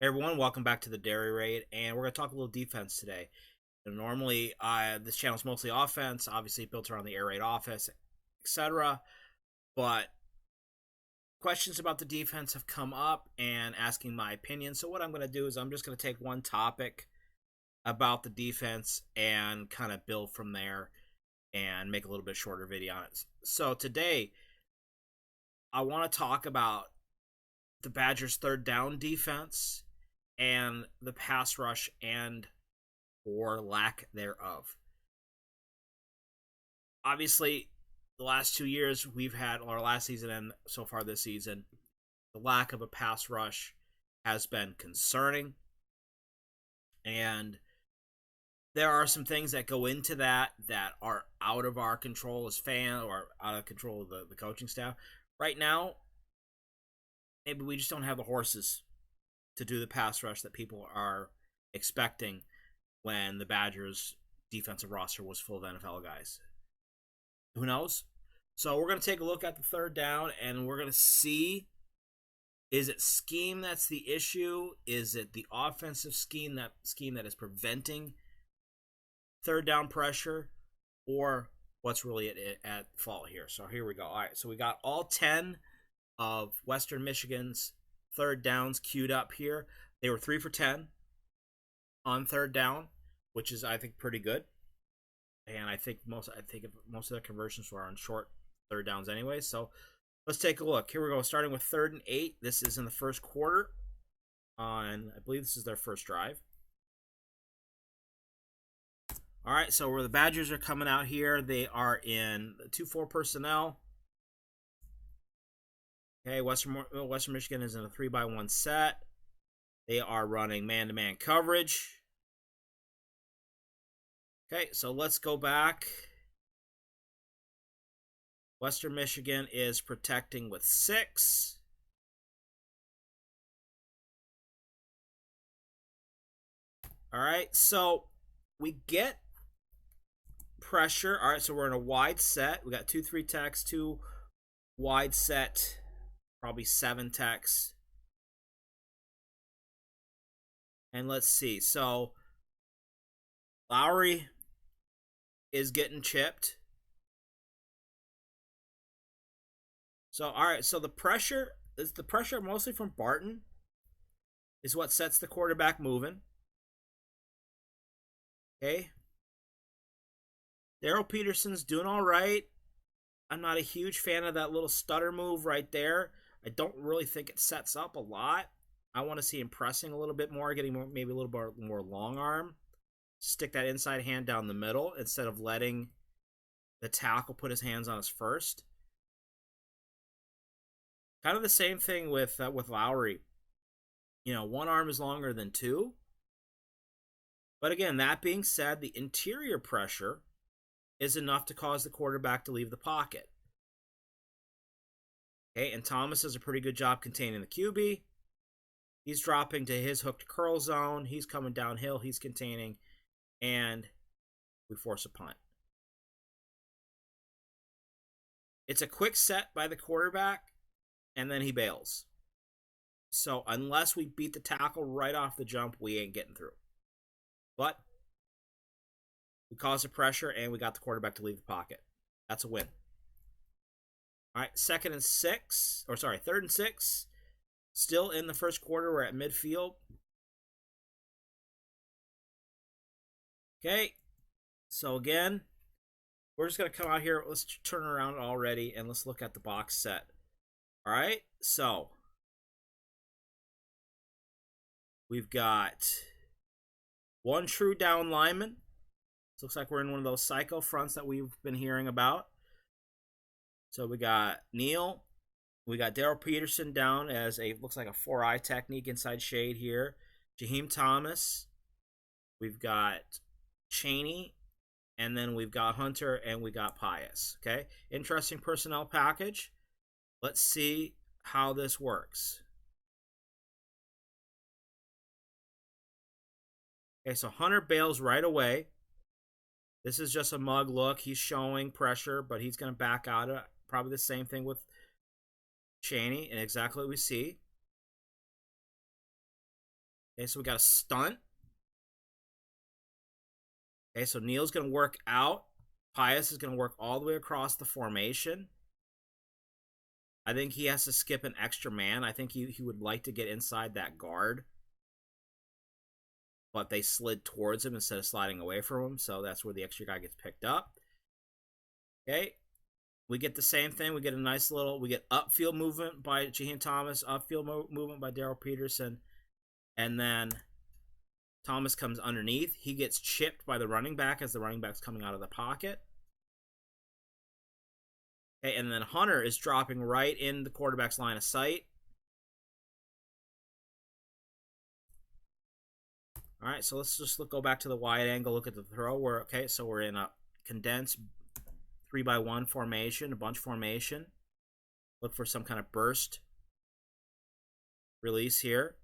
Hey everyone, welcome back to the Dairy Raid, and we're going to talk a little defense today. Normally, this channel is mostly offense, obviously built around the Air Raid office, etc. But questions about the defense have come up and asking my opinion. So what I'm going to do is I'm just going to take one topic about the defense and kind of build from there and make a little bit shorter video on it. So today, I want to talk about the Badgers' third down defense and the pass rush and or lack thereof. Obviously, the last 2 years we've had, or last season and so far this season, the lack of a pass rush has been concerning. And there are some things that go into that are out of our control as fans or out of control of the coaching staff. Right now, maybe we just don't have the horses to do the pass rush that people are expecting when the Badgers defensive roster was full of NFL guys. Who knows? So we're going to take a look at the third down and we're going to see, is it scheme that's the issue? Is it the offensive scheme that is preventing third down pressure, or what's really at fault here? So here we go. All right, so we got all 10 of Western Michigan's third downs queued up here. They were 3 for 10 on third down, which is, I think, pretty good. And I think most of the conversions were on short third downs anyway. So let's take a look. Here we go. Starting with 3rd and 8. This is in the first quarter. I believe this is their first drive. All right, so where the Badgers are coming out here, they are in 2-4 personnel. Okay, Western Michigan is in a 3-by-1 set. They are running man-to-man coverage. Okay, so let's go back. Western Michigan is protecting with 6. All right, so we get pressure. All right, so we're in a wide set. We got 2-3 techs, 2 wide set, probably 7 techs. And let's see. So Lowry is getting chipped. So all right, so the pressure mostly from Barton is what sets the quarterback moving. Okay. Daryl Peterson's doing all right. I'm not a huge fan of that little stutter move right there. I don't really think it sets up a lot. I want to see him pressing a little bit more, getting maybe a little bit more long arm. Stick that inside hand down the middle instead of letting the tackle put his hands on us first. Kind of the same thing with Lowry. One arm is longer than 2. But again, that being said, the interior pressure is enough to cause the quarterback to leave the pocket. Okay, and Thomas does a pretty good job containing the QB. He's dropping to his hook to curl zone. He's coming downhill. He's containing. And we force a punt. It's a quick set by the quarterback, and then he bails. So unless we beat the tackle right off the jump, we ain't getting through. But we caused the pressure, and we got the quarterback to leave the pocket. That's a win. All right, 3rd and 6. Still in the first quarter. We're at midfield. Okay, so again, we're just going to come out here. Let's turn around already, and let's look at the box set. All right, so we've got one true down lineman. It looks like we're in one of those psycho fronts that we've been hearing about. So we got Neal. We got Daryl Peterson down as looks like a 4-eye technique inside shade here. Jaheim Thomas. We've got Cheney. And then we've got Hunter and we got Pius. Okay, interesting personnel package. Let's see how this works. Okay, so Hunter bails right away. This is just a mug look. He's showing pressure, but he's going to back out of it. Probably the same thing with Cheney, and exactly what we see. Okay, so we got a stunt. Okay, so Neal's going to work out. Pius is going to work all the way across the formation. I think he has to skip an extra man. I think he would like to get inside that guard. But they slid towards him instead of sliding away from him. So that's where the extra guy gets picked up. Okay. We get the same thing. We get a nice little, we get upfield movement by Jaheim Thomas, upfield movement by Daryl Peterson. And then Thomas comes underneath. He gets chipped by the running back as the running back's coming out of the pocket. Okay, and then Hunter is dropping right in the quarterback's line of sight. All right, so let's just go back to the wide angle, look at the throw. Okay, so we're in a condensed 3-by-1 formation, a bunch formation. Look for some kind of burst release here.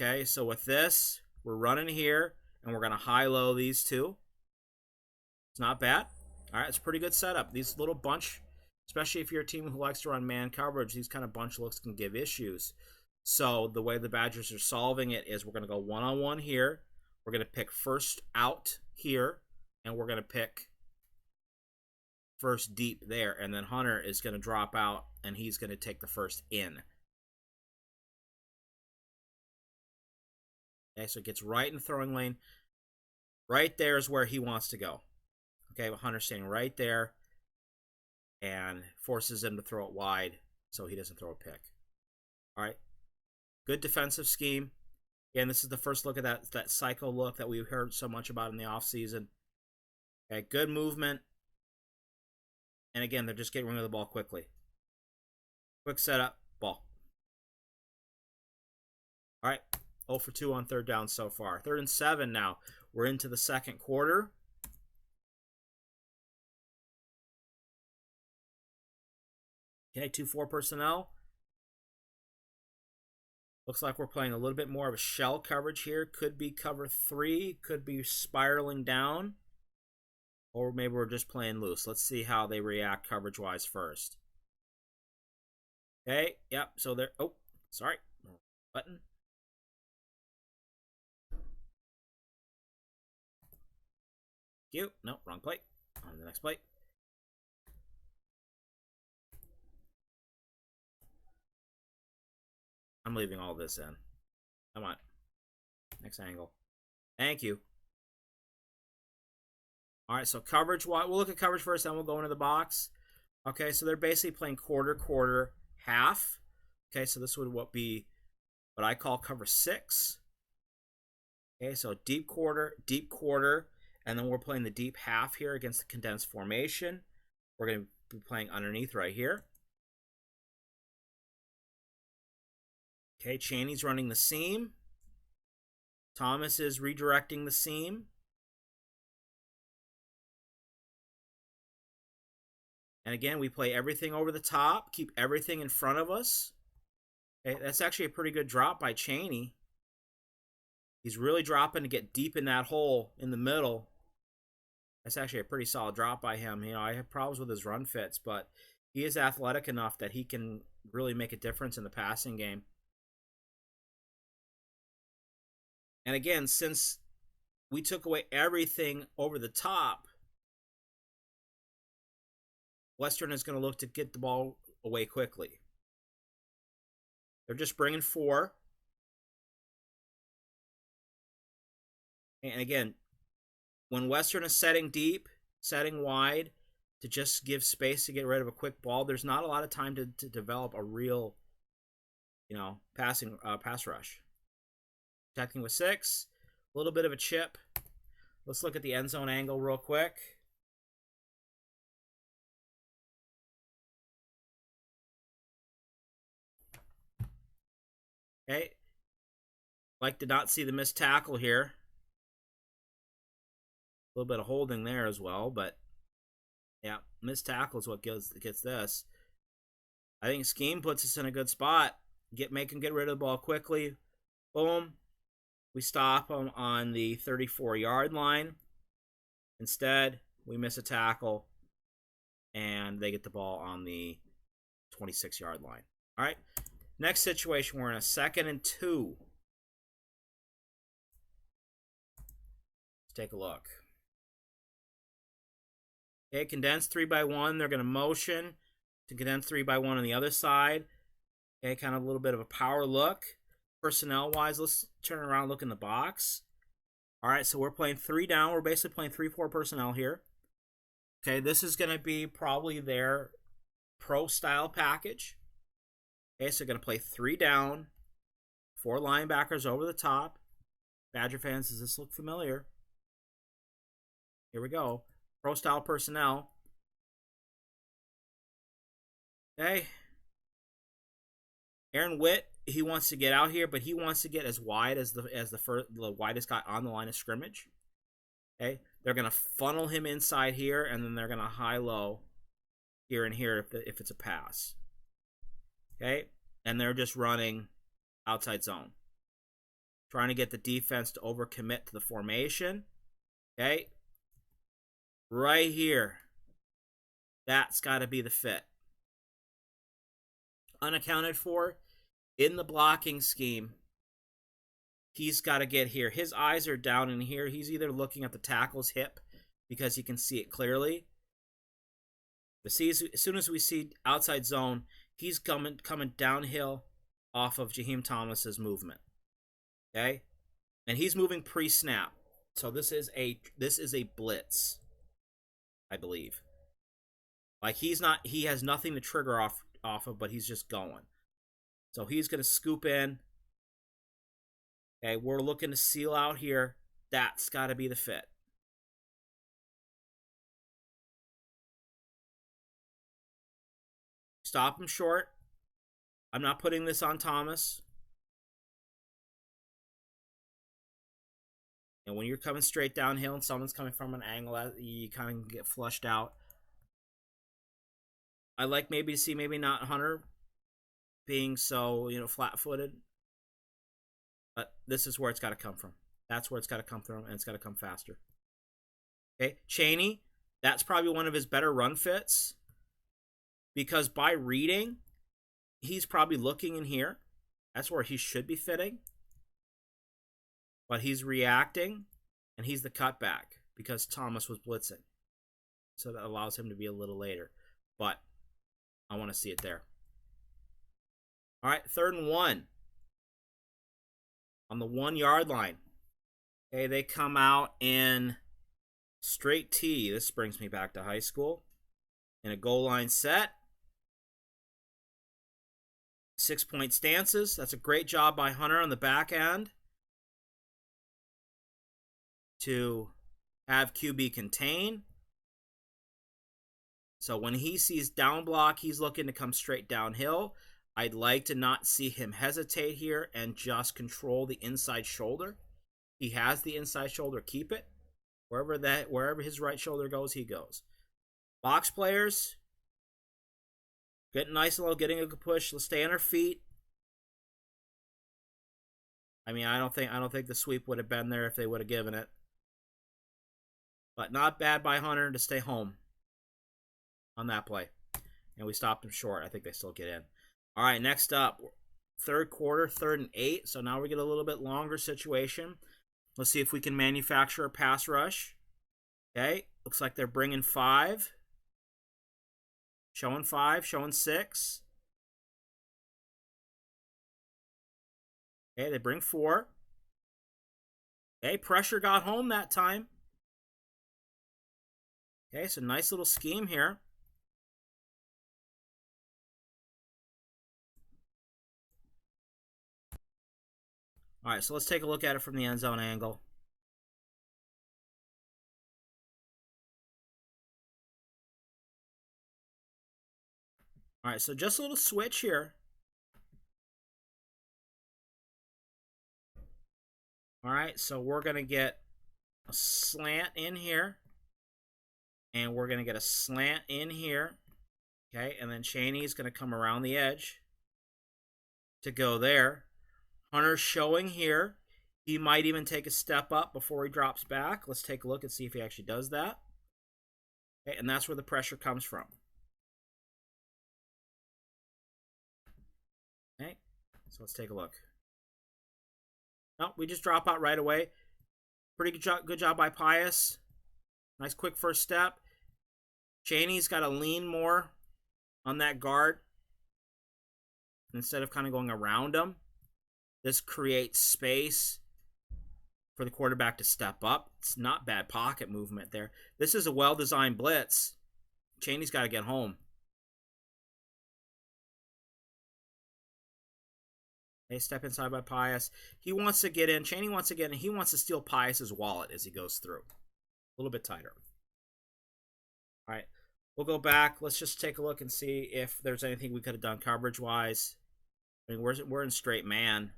Okay, so with this, we're running here, and we're going to high-low these two. It's not bad. All right, it's a pretty good setup. These little bunch, especially if you're a team who likes to run man coverage, these kind of bunch looks can give issues. So the way the Badgers are solving it is we're going to go one-on-one here. We're going to pick first out here, and we're going to pick first deep there. And then Hunter is going to drop out, and he's going to take the first in. Okay, so it gets right in the throwing lane. Right there is where he wants to go. Okay, Hunter's staying right there and forces him to throw it wide so he doesn't throw a pick. All right, good defensive scheme. Again, this is the first look at that psycho look that we've heard so much about in the offseason. Okay, good movement. And again, they're just getting rid of the ball quickly. Quick setup, ball. All right, 0 for 2 on third down so far. 3rd and 7 now. We're into the second quarter. Okay, 2-4 personnel. Looks like we're playing a little bit more of a shell coverage here. Could be cover 3. Could be spiraling down. Or maybe we're just playing loose. Let's see how they react coverage-wise first. Okay, yep, so they're... Oh, sorry. Button. Cute. No, wrong plate. On to the next plate. I'm leaving all this in. Come on. Next angle. Thank you. All right, so coverage. We'll look at coverage first, then we'll go into the box. Okay, so they're basically playing quarter, half. Okay, so this would be what I call cover 6. Okay, so deep quarter, and then we're playing the deep half here against the condensed formation. We're going to be playing underneath right here. Okay, Chaney's running the seam. Thomas is redirecting the seam. And again, we play everything over the top, keep everything in front of us. Okay, that's actually a pretty good drop by Chaney. He's really dropping to get deep in that hole in the middle. That's actually a pretty solid drop by him. You know, I have problems with his run fits, but he is athletic enough that he can really make a difference in the passing game. And again, since we took away everything over the top, Western is going to look to get the ball away quickly. They're just bringing 4. And again, when Western is setting deep, setting wide, to just give space to get rid of a quick ball, there's not a lot of time to develop a real, pass rush. Attacking with 6, a little bit of a chip. Let's look at the end zone angle real quick. Okay. Like to not see the missed tackle here. A little bit of holding there as well, but yeah, missed tackle is what gets this. I think scheme puts us in a good spot. Make him get rid of the ball quickly. Boom. We stop him on the 34-yard line. Instead, we miss a tackle, and they get the ball on the 26-yard line. All right. Next situation, we're in a 2nd and 2. Let's take a look. Okay, condense 3x1. They're going to motion to condense 3x1 on the other side. Okay, kind of a little bit of a power look. Personnel-wise, let's turn around and look in the box. All right, so we're playing 3 down. We're basically playing 3-4 personnel here. Okay, this is going to be probably their pro-style package. Okay, so they're going to play 3 down, 4 linebackers over the top. Badger fans, does this look familiar? Here we go. Pro-style personnel. Okay. Aaron Witt, he wants to get out here, but he wants to get as wide as the widest guy on the line of scrimmage. Okay. They're going to funnel him inside here, and then they're going to high-low here and here if it's a pass. Okay. And they're just running outside zone. Trying to get the defense to overcommit to the formation. Okay. Right here. That's got to be the fit. Unaccounted for in the blocking scheme. He's got to get here. His eyes are down in here. He's either looking at the tackle's hip because he can see it clearly. But see, as soon as we see outside zone, he's coming downhill off of Jaheim Thomas's movement. Okay? And he's moving pre-snap. So this is a blitz, I believe. Like he has nothing to trigger off of, but he's just going. So he's going to scoop in. Okay, we're looking to seal out here. That's got to be the fit. Stop him short. I'm not putting this on Thomas. And when you're coming straight downhill and someone's coming from an angle, you kind of get flushed out. I like maybe to see maybe not Hunter being so, flat-footed. But this is where it's got to come from. That's where it's got to come from, and it's got to come faster. Okay, Chaney, that's probably one of his better run fits. Because by reading, he's probably looking in here. That's where he should be fitting. But he's reacting, and he's the cutback because Thomas was blitzing. So that allows him to be a little later. But I want to see it there. All right, 3rd and 1. On the 1-yard line. Okay, they come out in straight T. This brings me back to high school. In a goal line set. 6-point stances. That's a great job by Hunter on the back end to have QB contain. So when he sees down block, he's looking to come straight downhill. I'd like to not see him hesitate here and just control the inside shoulder. He has the inside shoulder. Keep it. Wherever his right shoulder goes, he goes. Box players, getting nice and low, getting a good push. Let's stay on our feet. I mean, I don't think the sweep would have been there if they would have given it. But not bad by Hunter to stay home on that play. And we stopped him short. I think they still get in. All right, next up, 3rd quarter, 3rd and 8. So now we get a little bit longer situation. Let's see if we can manufacture a pass rush. Okay, looks like they're bringing 5. Showing 5, showing 6. Okay, they bring 4. Okay, pressure got home that time. Okay, so nice little scheme here. All right, so let's take a look at it from the end zone angle. All right, so just a little switch here. All right, so we're going to get a slant in here. And we're going to get a slant in here. Okay, and then Chaney's going to come around the edge to go there. Hunter's showing here. He might even take a step up before he drops back. Let's take a look and see if he actually does that. Okay, and that's where the pressure comes from. Okay, so let's take a look. No, we just drop out right away. Pretty good job by Pius. Nice quick first step. Cheney's got to lean more on that guard instead of kind of going around him. This creates space for the quarterback to step up. It's not bad pocket movement there. This is a well-designed blitz. Cheney's got to get home. They step inside by Pius. He wants to get in. Cheney wants to get in. He wants to steal Pius's wallet as he goes through. A little bit tighter. All right. We'll go back. Let's just take a look and see if there's anything we could have done coverage-wise. I mean, we're in straight man.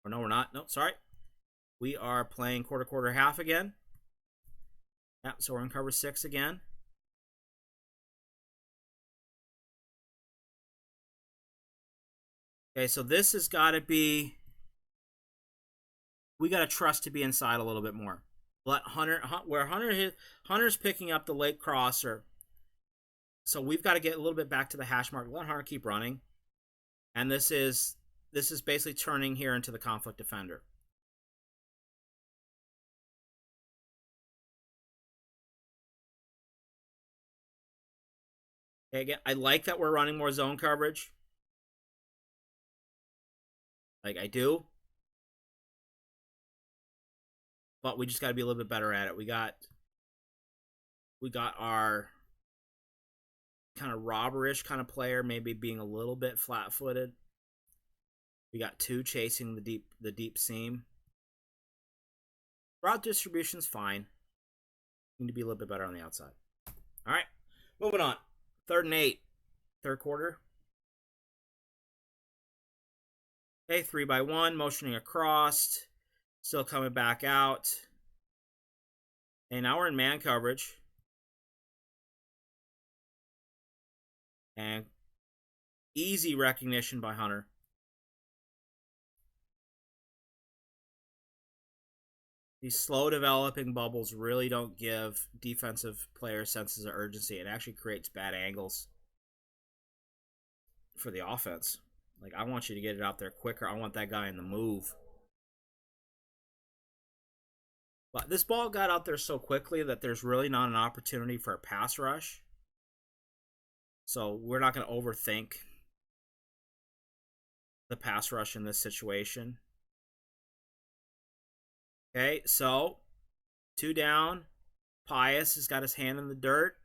Or no, we're not. No, sorry. We are playing quarter, half again. Yeah, so we're in cover 6 again. Okay, so this has got to be... We got to trust to be inside a little bit more. Let Hunter's picking up the late crosser. So we've got to get a little bit back to the hash mark. Let Hunter keep running. And this is basically turning here into the conflict defender. Okay, again, I like that we're running more zone coverage. Like I do. But we just got to be a little bit better at it. We got our kind of robberish kind of player, maybe being a little bit flat-footed. We got 2 chasing the deep seam. Route distribution's fine. Need to be a little bit better on the outside. All right, moving on. 3rd and 8, third quarter. Okay, 3-by-1, motioning across. Still coming back out. And now we're in man coverage. And easy recognition by Hunter. These slow developing bubbles really don't give defensive players senses of urgency. It actually creates bad angles for the offense. Like, I want you to get it out there quicker. I want that guy in the move. But this ball got out there so quickly that there's really not an opportunity for a pass rush. So we're not going to overthink the pass rush in this situation. Okay, so 2 down. Pius has got his hand in the dirt.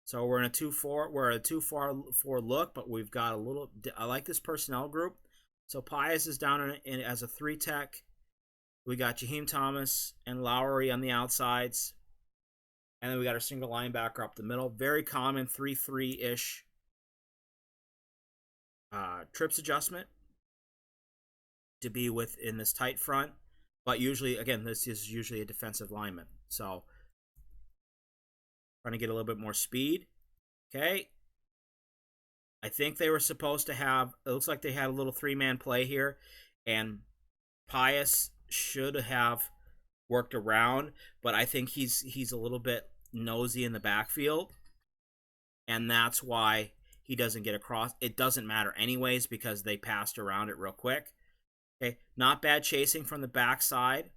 So we're in a 2-4. We're at a 2-4 look, but we've got a little... I like this personnel group. So Pius is down in as a 3-tech. We got Jaheim Thomas and Lowry on the outsides. And then we got our single linebacker up the middle. Very common 3-3-ish trips adjustment to be within this tight front. But usually, again, this is usually a defensive lineman. So, trying to get a little bit more speed. Okay. I think they were supposed to have, it looks like they had a little 3-man play here. And Pius should have worked around, but I think he's a little bit nosy in the backfield, and that's why he doesn't get across. It doesn't matter anyways because they passed around it real quick. Okay, not bad chasing from the backside.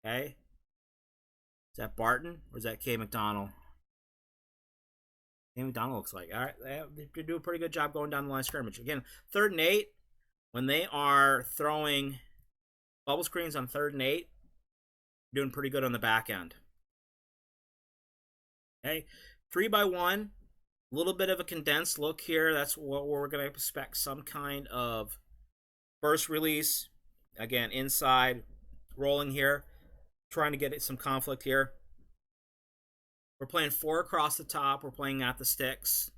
Okay, is that Barton or is that K. McDonald? K. McDonald looks like. All right, they do a pretty good job going down the line of scrimmage. Again, 3rd and 8. When they are throwing bubble screens on 3rd and 8, doing pretty good on the back end. Okay, 3-by-1, a little bit of a condensed look here. That's what we're going to expect, some kind of burst release. Again, inside, rolling here, trying to get some conflict here. We're playing 4 across the top. We're playing at the sticks.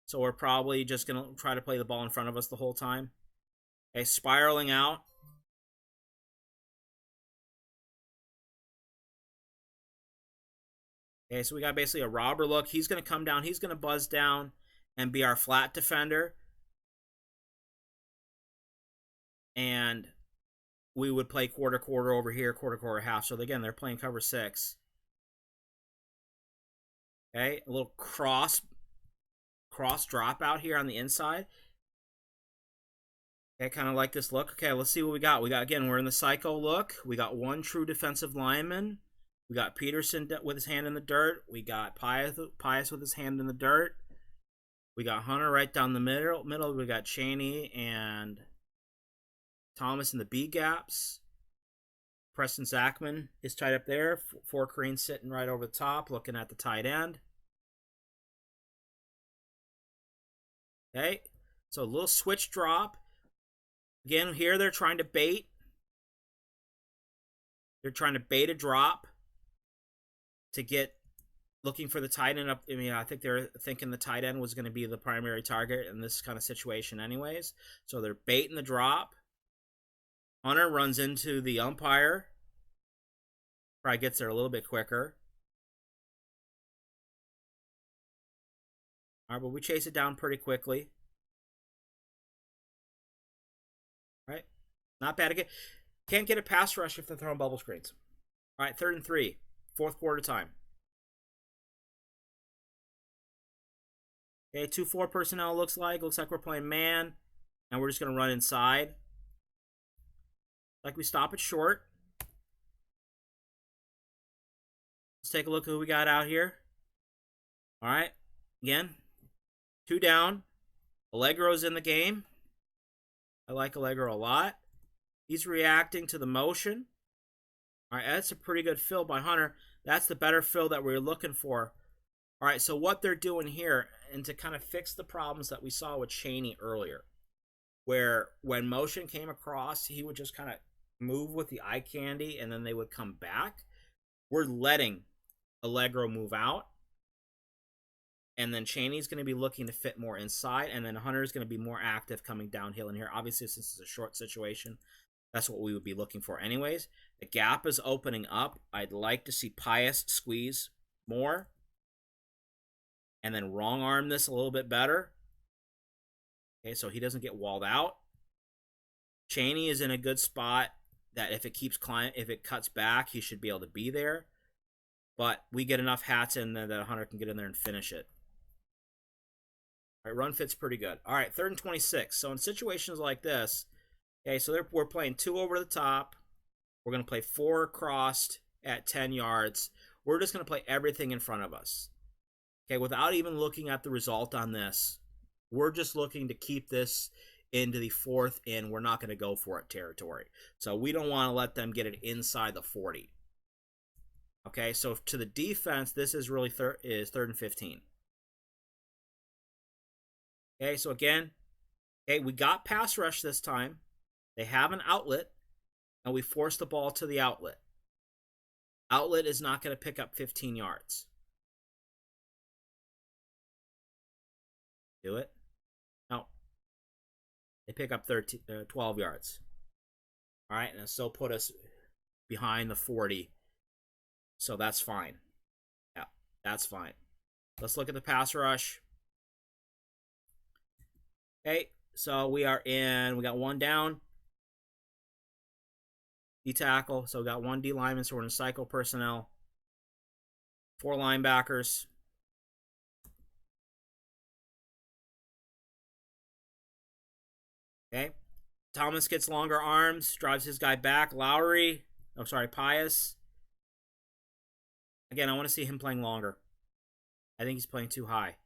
So we're probably just going to try to play the ball in front of us the whole time. Okay, spiraling out. Okay, so we got basically a robber look. He's going to come down. He's going to buzz down and be our flat defender. And we would play quarter over here, quarter half. So again, they're playing cover 6. Okay, a little cross cross drop out here on the inside. Okay, kind of like this look. Okay, let's see what we got. Again, we're in the psycho look. We got one true defensive lineman. We got Peterson with his hand in the dirt. We got Pius with his hand in the dirt. We got Hunter right down the middle. We got Chaney and Thomas in the B gaps. Preston Zachman is tight up there. Four Green sitting right over the top, looking at the tight end. Okay, so a little switch drop. Again, here they're trying to bait. They're trying to bait a drop to get looking for the tight end up. I mean, I think they're thinking the tight end was going to be the primary target in this kind of situation anyways. So they're baiting the drop. Hunter runs into the umpire. Probably gets there a little bit quicker. All right, but we chase it down pretty quickly. Right? Not bad again. Can't get a pass rush if they're throwing bubble screens. All right, 3rd and 3. 4th quarter time. Okay, 2-4 personnel looks like. Looks like we're playing man. And we're just going to run inside. Like we stop it short. Let's take a look at who we got out here. All right. Again, 2 down. Allegro's in the game. I like Allegro a lot. He's reacting to the motion. All right, that's a pretty good fill by Hunter. That's the better fill that we're looking for. All right, so what they're doing here, and to kind of fix the problems that we saw with Chaney earlier, where when motion came across, he would just kind of move with the eye candy, and then they would come back. We're letting Allegro move out. And then Chaney's going to be looking to fit more inside. And then Hunter's going to be more active coming downhill in here. Obviously, since it's a short situation, that's what we would be looking for anyways. The gap is opening up. I'd like to see Pius squeeze more. And then wrong arm this a little bit better. Okay, so he doesn't get walled out. Chaney is in a good spot that if it cuts back, he should be able to be there. But we get enough hats in there that Hunter can get in there and finish it. All right, run fit's pretty good. All right, 3rd and 26. So in situations like this, okay, so we're playing 2 over the top. We're going to play 4 crossed at 10 yards. We're just going to play everything in front of us. Okay, without even looking at the result on this, we're just looking to keep this into the 4th in. We're not going to go for it territory. So we don't want to let them get it inside the 40. Okay, so to the defense, this is really 3rd and 15. Okay, so again, okay, we got pass rush this time. They have an outlet, and we force the ball to the outlet. Outlet is not going to pick up 15 yards. Do it? No. They pick up 12 yards. All right, and it still put us behind the 40. So that's fine. Yeah, that's fine. Let's look at the pass rush. Okay, so we got 1 down. D tackle, so we got 1 D lineman, so we're in cycle personnel. 4 linebackers. Okay, Thomas gets longer arms, drives his guy back. Pius. Again, I want to see him playing longer. I think he's playing too high.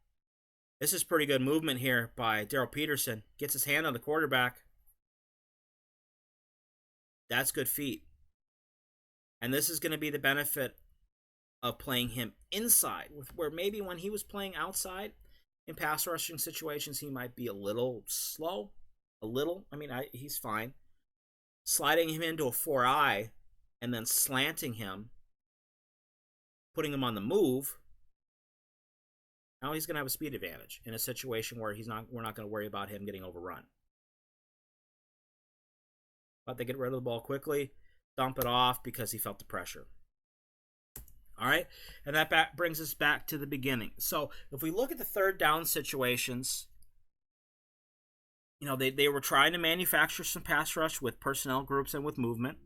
This is pretty good movement here by Daryl Peterson. Gets his hand on the quarterback. That's good feet. And this is going to be the benefit of playing him inside, where maybe when he was playing outside in pass rushing situations, he might be a little slow. He's fine. Sliding him into a 4-eye and then slanting him, putting him on the move. Now he's going to have a speed advantage in a situation where we're not going to worry about him getting overrun. But they get rid of the ball quickly, dump it off because he felt the pressure. All right, and that brings us back to the beginning. So if we look at the 3rd down situations, they were trying to manufacture some pass rush with personnel groups and with movement.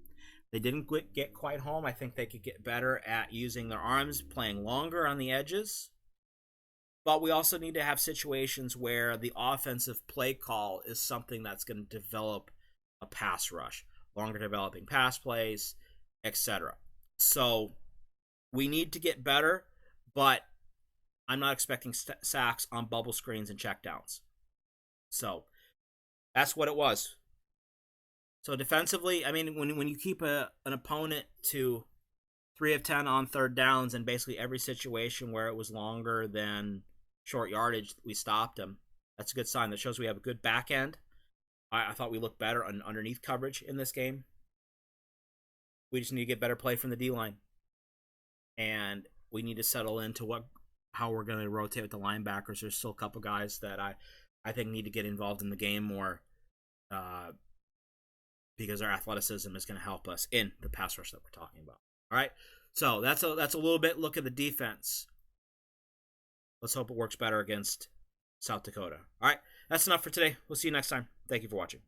They didn't get quite home. I think they could get better at using their arms, playing longer on the edges. But we also need to have situations where the offensive play call is something that's going to develop a pass rush, longer developing pass plays, etc. So we need to get better, but I'm not expecting sacks on bubble screens and checkdowns. So that's what it was. So defensively, I mean, when you keep an opponent to 3 of 10 on third downs and basically every situation where it was longer than short yardage, we stopped them. That's a good sign. That shows we have a good back end. I thought we looked better on underneath coverage in this game. We just need to get better play from the D-line. And we need to settle into how we're going to rotate with the linebackers. There's still a couple guys that I think need to get involved in the game more because our athleticism is going to help us in the pass rush that we're talking about. All right, so that's a little bit look at the defense. Let's hope it works better against South Dakota. All right, that's enough for today. We'll see you next time. Thank you for watching.